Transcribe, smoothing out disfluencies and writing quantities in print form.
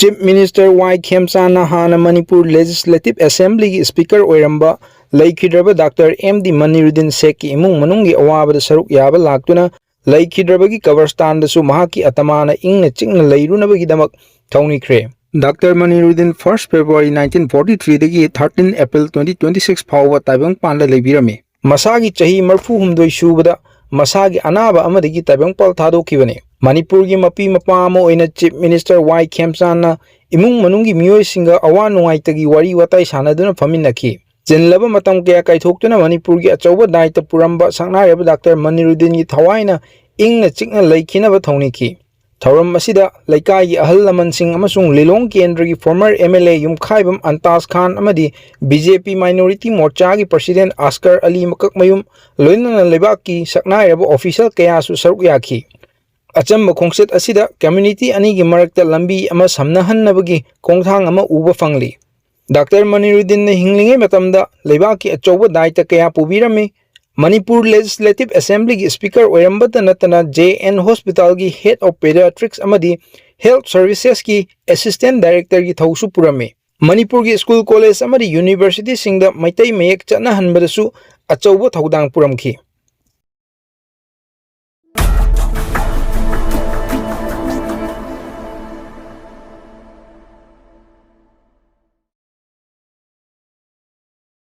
Chief Minister 𝗦𝗵𝗲𝗶𝗵 ꯍꯥꯟꯅ Manipur Legislative Assembly Speaker ꯑꯣꯏꯔꯝꯕ Leikhidrabagi Dr. 𝗦𝗵𝗲𝗶𝗵 ꯁꯦꯛꯀꯤ ꯏꯃꯨꯡ ꯃꯅꯨꯡꯒꯤ ꯑꯋꯥꯕꯗ ꯁꯔꯨꯛ ꯌꯥꯕ ꯂꯥꯛꯇꯨꯅ Leikhidrabagi ꯀꯕꯔꯁꯇꯥꯟꯗꯁꯨ ꯃꯍꯥꯛꯀꯤ ꯑꯇꯃꯥꯅ ꯏꯪꯅ ꯆꯤꯛꯅ ꯂꯩꯔꯨꯅꯕꯒꯤꯗꯃꯛ ꯊꯧꯅꯤꯈ꯭ꯔꯦ꯫ Dr. ꯃꯅꯤꯔꯨꯗꯤꯟ 1 February 1943 ꯗꯒꯤ 13 April 2026 ꯐꯥꯎꯕ ꯇꯥꯏꯕꯪꯄꯥꯟꯗ ꯂꯩꯕꯤꯔꯝꯃꯤ꯫ ꯃꯁꯥꯒꯤ ꯆꯍꯤ 39 ꯁꯨꯕꯗ ꯃꯁꯥꯒꯤ ꯑꯅꯥꯕ ꯑꯃꯗꯒꯤ ꯇꯥꯏꯕꯪꯄꯥꯜ ꯊꯥꯗꯣꯛꯈꯤꯕꯅꯤ꯫ ꯃꯅꯤꯄꯨꯔꯒꯤ ꯃꯄꯤ ꯃꯄꯥ ꯑꯃ ꯑꯣꯏꯅ ꯆꯤꯐ ꯃꯤꯅꯤꯁꯇꯔ 𝗦𝗵𝗲𝗵ꯅ ꯏꯃꯨꯡ ꯃꯅꯨꯡꯒꯤ ꯃꯤꯑꯣꯏꯁꯤꯡꯒ ꯑꯋꯥ ꯅꯨꯡꯉꯥꯏꯇꯒꯤ ꯋꯥꯔꯤ ꯋꯥꯇꯥꯏ ꯁꯥꯟꯅꯗꯨꯅ ꯐꯝꯃꯤꯟꯅꯈꯤ꯫ ꯆꯤꯜꯂꯕ ꯃꯇꯝ ꯀꯌꯥ ꯀꯥꯏꯊꯣꯛꯇꯨꯅ ꯃꯅꯤꯄꯨꯔꯒꯤ ꯑꯆꯧꯕ ꯗꯥꯏꯇ ꯄꯨꯔꯝꯕ ꯁꯛꯅꯥꯏꯔꯕ ꯗꯥꯛꯇꯔ ꯃꯅꯤꯔꯨꯗꯤꯟꯒꯤ ꯊꯋꯥꯏꯅ ꯏꯪꯅ ꯆꯤꯛꯅ ꯂꯩꯈꯤꯅꯕ ꯊꯧꯅꯤꯈꯤ꯫ ꯊꯧꯔꯝ ꯑꯁꯤꯗ ꯂꯩꯀꯥꯏꯒꯤ ꯑꯍꯜ ꯂꯃꯟꯁꯤꯡ ꯑꯃꯁꯨꯡ ꯂꯤꯂꯣꯡ ꯀꯦꯟꯗ꯭ꯔꯒꯤ ꯐꯣꯔꯃꯔ MLA ꯌꯨꯝꯈꯥꯏꯕꯝ ꯑꯟꯇꯥꯖ ꯈꯥꯟ ꯑꯃꯗꯤ BJP ꯃꯥꯏꯅꯣꯔꯤꯇꯤ ꯃꯣꯔꯆꯥꯒꯤ ꯄ꯭ꯔꯁꯤꯗꯦꯟꯠ ꯑꯁꯀꯔ ꯑꯂꯤ ꯃꯀꯛꯃꯌꯨꯝ ꯂꯣꯏꯅꯅ ꯂꯩꯕꯥꯛꯀꯤ ꯁꯛꯅꯥꯏꯔꯕ ꯑꯣꯐꯤꯁꯤꯌꯦꯜ ꯀꯌꯥꯁꯨ ꯁꯔꯨꯛ ꯌꯥꯈꯤ꯫ ꯑꯆꯝꯕ ꯈꯣꯡꯆꯠ ꯑꯁꯤꯗ ꯀꯝꯃ꯭ꯌꯨꯅꯤꯇꯤ ꯑꯅꯤꯒꯤ ꯃꯔꯛꯇ ꯂꯝꯕꯤ ꯑꯃ ꯁꯝꯅꯍꯟꯅꯕꯒꯤ ꯈꯣꯡꯊꯥꯡ ꯑꯃ ꯎꯕ ꯐꯪꯂꯤ꯫ ꯗꯥꯛꯇꯔ ꯃꯅꯤꯔꯨꯗꯤꯟꯅ ꯍꯤꯡꯂꯤꯉꯩ ꯃꯇꯝꯗ ꯂꯩꯕꯥꯛꯀꯤ ꯑꯆꯧꯕ ꯗꯥꯏꯇ ꯀꯌꯥ ꯄꯨꯕꯤꯔꯝꯃꯤ꯫ ꯃꯅꯤꯄꯨꯔ ꯂꯦꯖꯤꯁꯂꯦꯇꯤꯚ ꯑꯦꯁꯦꯝꯕ꯭ꯂꯤꯒꯤ ꯁ꯭ꯄꯤꯀꯔ ꯑꯣꯏꯔꯝꯕꯇ ꯅꯠꯇꯅ JN ꯍꯣꯁꯄꯤꯇꯥꯜꯒꯤ ꯍꯦꯗ ꯑꯣꯐ ꯄꯦꯗꯤꯌꯥꯇ꯭ꯔꯤꯛꯁ ꯑꯃꯗꯤ ꯍꯦꯜꯊ ꯁꯔꯚꯤꯁꯦꯁꯀꯤ ꯑꯦꯁꯤꯁꯇꯦꯟꯠ ꯗꯥꯏꯔꯦꯛꯇꯔꯒꯤ ꯊꯧꯁꯨ ꯄꯨꯔꯝꯃꯤ꯫ ꯃꯅꯤꯄꯨꯔꯒꯤ ꯁ꯭ꯀꯨꯜ ꯀꯣꯂꯦꯖ ꯑꯃꯗꯤ ꯌꯨꯅꯤꯚꯔꯁꯤꯇꯤꯁꯤꯡꯗ ꯃꯩꯇꯩ ꯃꯌꯦꯛ ꯆꯠꯅꯍꯟꯕꯗꯁꯨ ꯑꯆꯧꯕ ꯊꯧꯗꯥꯡ ꯄꯨꯔꯝꯈꯤ꯫